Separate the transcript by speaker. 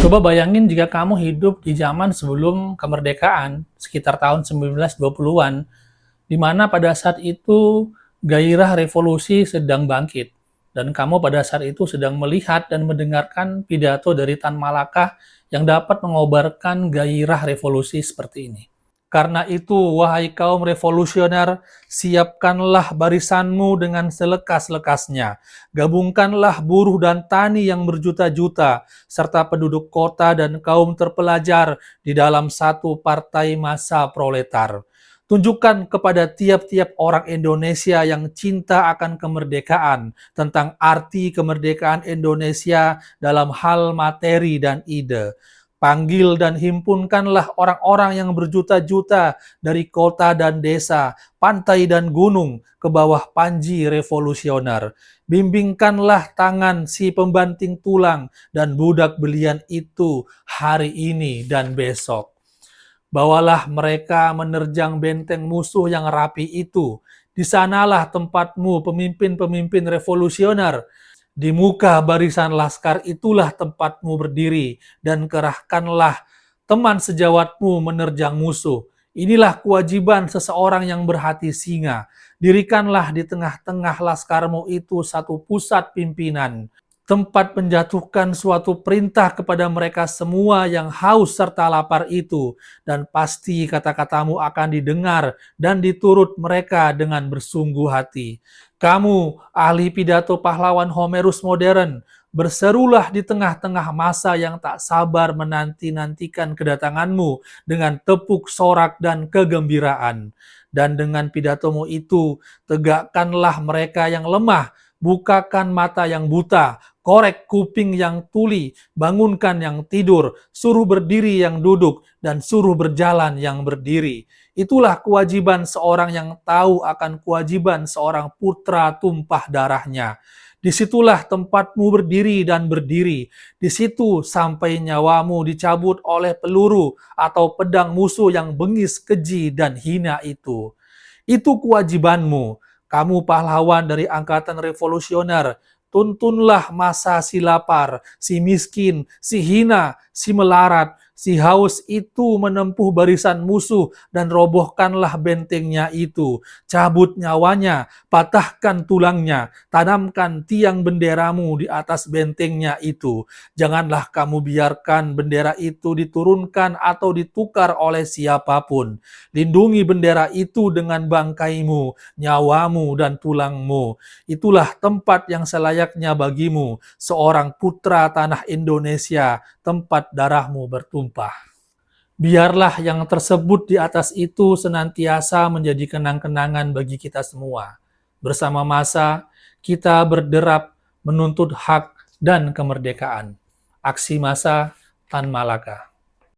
Speaker 1: Coba bayangin jika kamu hidup di zaman sebelum kemerdekaan, sekitar tahun 1920-an, di mana pada saat itu gairah revolusi sedang bangkit. Dan kamu pada saat itu sedang melihat dan mendengarkan pidato dari Tan Malaka yang dapat mengobarkan gairah revolusi seperti ini. Karena itu, wahai kaum revolusioner, siapkanlah barisanmu dengan selekas-lekasnya. Gabungkanlah buruh dan tani yang berjuta-juta, serta penduduk kota dan kaum terpelajar di dalam satu partai massa proletar. Tunjukkan kepada tiap-tiap orang Indonesia yang cinta akan kemerdekaan tentang arti kemerdekaan Indonesia dalam hal materi dan ide. Panggil dan himpunkanlah orang-orang yang berjuta-juta dari kota dan desa, pantai dan gunung ke bawah panji revolusioner. Bimbingkanlah tangan si pembanting tulang dan budak belian itu hari ini dan besok. Bawalah mereka menerjang benteng musuh yang rapi itu. Di sanalah tempatmu pemimpin-pemimpin revolusioner. Di muka barisan laskar itulah tempatmu berdiri, dan kerahkanlah teman sejawatmu menerjang musuh. Inilah kewajiban seseorang yang berhati singa. Dirikanlah di tengah-tengah laskarmu itu satu pusat pimpinan, tempat menjatuhkan suatu perintah kepada mereka semua yang haus serta lapar itu, dan pasti kata-katamu akan didengar dan diturut mereka dengan bersungguh hati. Kamu, ahli pidato pahlawan Homerus modern, berserulah di tengah-tengah masa yang tak sabar menanti-nantikan kedatanganmu dengan tepuk sorak dan kegembiraan. Dan dengan pidatomu itu, tegakkanlah mereka yang lemah, bukakan mata yang buta, korek kuping yang tuli, bangunkan yang tidur, suruh berdiri yang duduk, dan suruh berjalan yang berdiri. Itulah kewajiban seorang yang tahu akan kewajiban seorang putra tumpah darahnya. Disitulah tempatmu berdiri dan berdiri. Di situ sampai nyawamu dicabut oleh peluru atau pedang musuh yang bengis, keji, dan hina itu. Itu kewajibanmu. Kamu pahlawan dari angkatan revolusioner. Tuntunlah masa si lapar, si miskin, si hina, si melarat, si haus itu menempuh barisan musuh dan robohkanlah bentengnya itu. Cabut nyawanya, patahkan tulangnya, tanamkan tiang benderamu di atas bentengnya itu. Janganlah kamu biarkan bendera itu diturunkan atau ditukar oleh siapapun. Lindungi bendera itu dengan bangkaimu, nyawamu, dan tulangmu. Itulah tempat yang selayaknya bagimu, seorang putra tanah Indonesia, tempat darahmu bertumpah. Biarlah yang tersebut di atas itu senantiasa menjadi kenang-kenangan bagi kita semua. Bersama massa, kita berderap menuntut hak dan kemerdekaan. Aksi massa Tan Malaka.